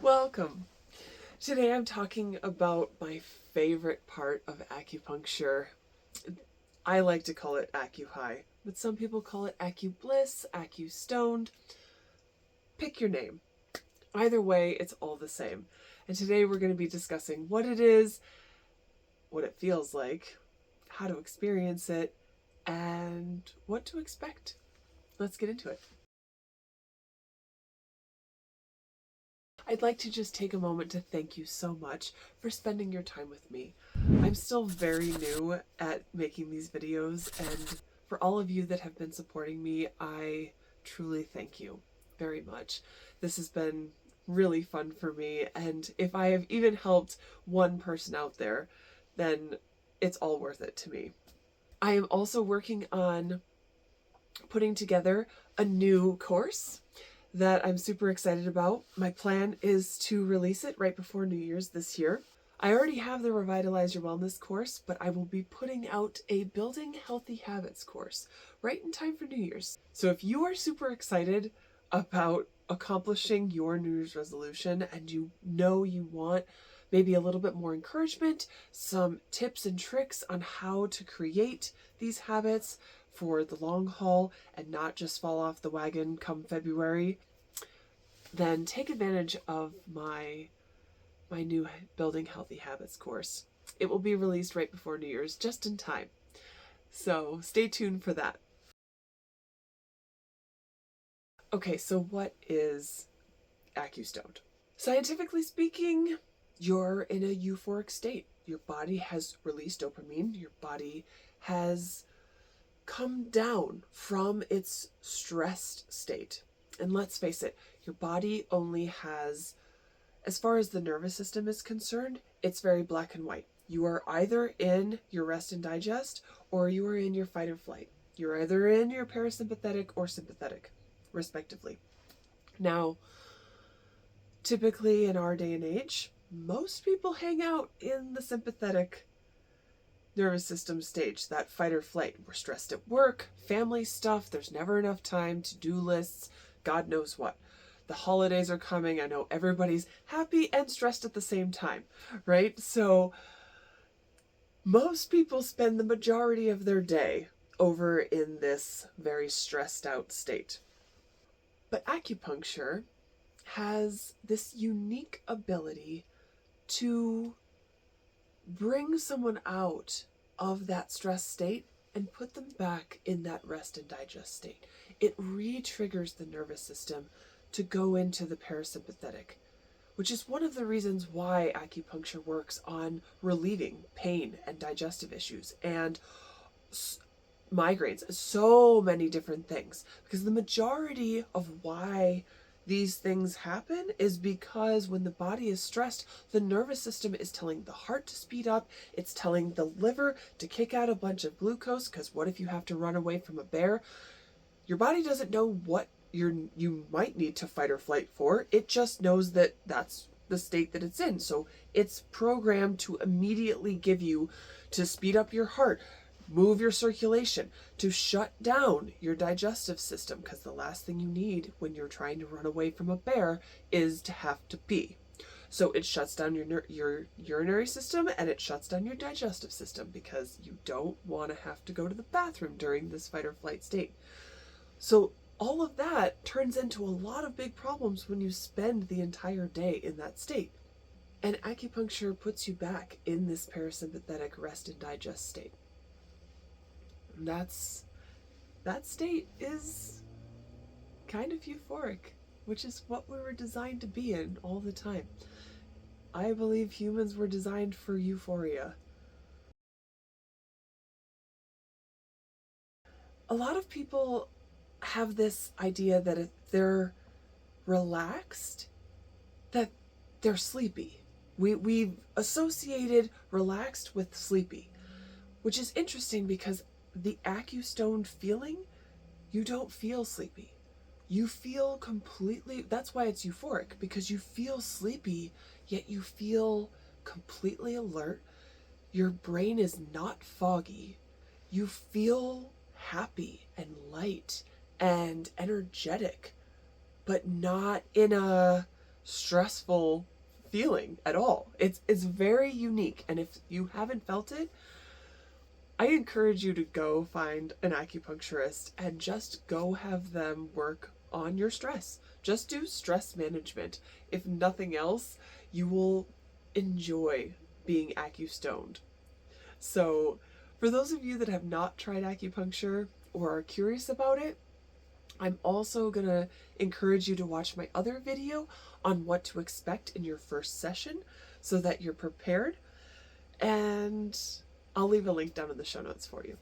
Welcome. Today I'm talking about my favorite part of acupuncture. I like to call it acu-high, but some people call it acu-bliss, acu-stoned. Pick your name. Either way, it's all the same. And today we're going to be discussing what it is, what it feels like, how to experience it, and what to expect. Let's get into it. I'd like to just take a moment to thank you so much for spending your time with me. I'm still very new at making these videos, and for all of you that have been supporting me, I truly thank you very much. This has been really fun for me, and if I have even helped one person out there, then it's all worth it to me. I am also working on putting together a new course that I'm super excited about. My plan is to release it right before New Year's this year. I already have the Revitalize Your Wellness course, but I will be putting out a Building Healthy Habits course right in time for New Year's. So if you are super excited about accomplishing your New Year's resolution and you know you want maybe a little bit more encouragement, some tips and tricks on how to create these habits for the long haul and not just fall off the wagon come February, then take advantage of my new Building Healthy Habits course. It will be released right before New Year's, just in time. So stay tuned for that. Okay, so what is AccuStoned? Scientifically speaking, you're in a euphoric state. Your body has released dopamine. Your body has come down from its stressed state. And let's face it, your body only has, as far as the nervous system is concerned, it's very black and white. You are either in your rest and digest or you are in your fight or flight. You're either in your parasympathetic or sympathetic, respectively. Now, typically in our day and age, most people hang out in the sympathetic nervous system stage, that fight or flight. We're stressed at work, family stuff, there's never enough time, to-do lists, God knows what. The holidays are coming. I know everybody's happy and stressed at the same time, right? So most people spend the majority of their day over in this very stressed out state. But acupuncture has this unique ability to bring someone out of that stress state and put them back in that rest and digest state. It re-triggers the nervous system to go into the parasympathetic, which is one of the reasons why acupuncture works on relieving pain and digestive issues and migraines, so many different things. Because the majority of why these things happen is because when the body is stressed, the nervous system is telling the heart to speed up, it's telling the liver to kick out a bunch of glucose, because what if you have to run away from a bear? Your body doesn't know what you might need to fight or flight for. It just knows that that's the state that it's in. So it's programmed to immediately give you to speed up your heart, move your circulation, to shut down your digestive system, because the last thing you need when you're trying to run away from a bear is to have to pee. So it shuts down your urinary system and it shuts down your digestive system, because you don't want to have to go to the bathroom during this fight or flight state. So all of that turns into a lot of big problems when you spend the entire day in that state. And acupuncture puts you back in this parasympathetic rest and digest state. And that state is kind of euphoric, which is what we were designed to be in all the time. I believe humans were designed for euphoria. A lot of people have this idea that if they're relaxed, that they're sleepy. We've associated relaxed with sleepy, which is interesting because the AccuStoned feeling, you don't feel sleepy. You feel completely, that's why it's euphoric, because you feel sleepy, yet you feel completely alert. Your brain is not foggy. You feel happy and light and energetic, but not in a stressful feeling at all. It's very unique, and if you haven't felt it, I encourage you to go find an acupuncturist and just go have them work on your stress. Just do stress management. If nothing else, you will enjoy being acu-stoned. So, for those of you that have not tried acupuncture or are curious about it, I'm also going to encourage you to watch my other video on what to expect in your first session so that you're prepared. And I'll leave a link down in the show notes for you.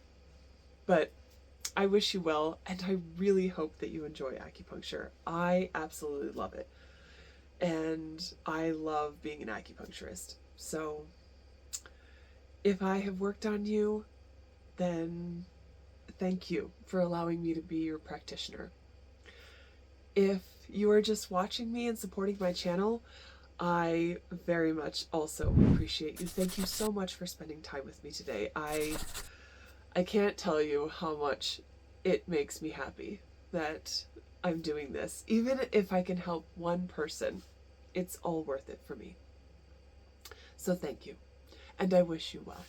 But I wish you well, and I really hope that you enjoy acupuncture. I absolutely love it. And I love being an acupuncturist. So if I have worked on you, then thank you for allowing me to be your practitioner. If you are just watching me and supporting my channel, I very much also appreciate you. Thank you so much for spending time with me today. I can't tell you how much it makes me happy that I'm doing this. Even if I can help one person, it's all worth it for me. So thank you, and I wish you well.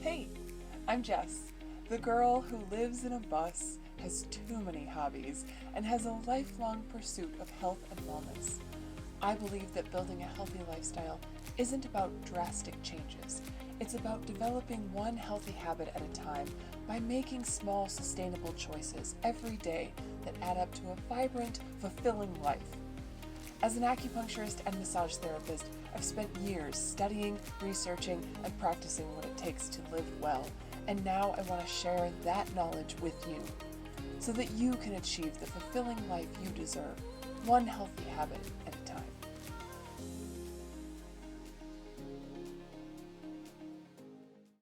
Hey, I'm Jess, the girl who lives in a bus, has too many hobbies, and has a lifelong pursuit of health and wellness. I believe that building a healthy lifestyle isn't about drastic changes. It's about developing one healthy habit at a time by making small, sustainable choices every day that add up to a vibrant, fulfilling life. As an acupuncturist and massage therapist, I've spent years studying, researching, and practicing what it takes to live well, and now I want to share that knowledge with you so that you can achieve the fulfilling life you deserve, one healthy habit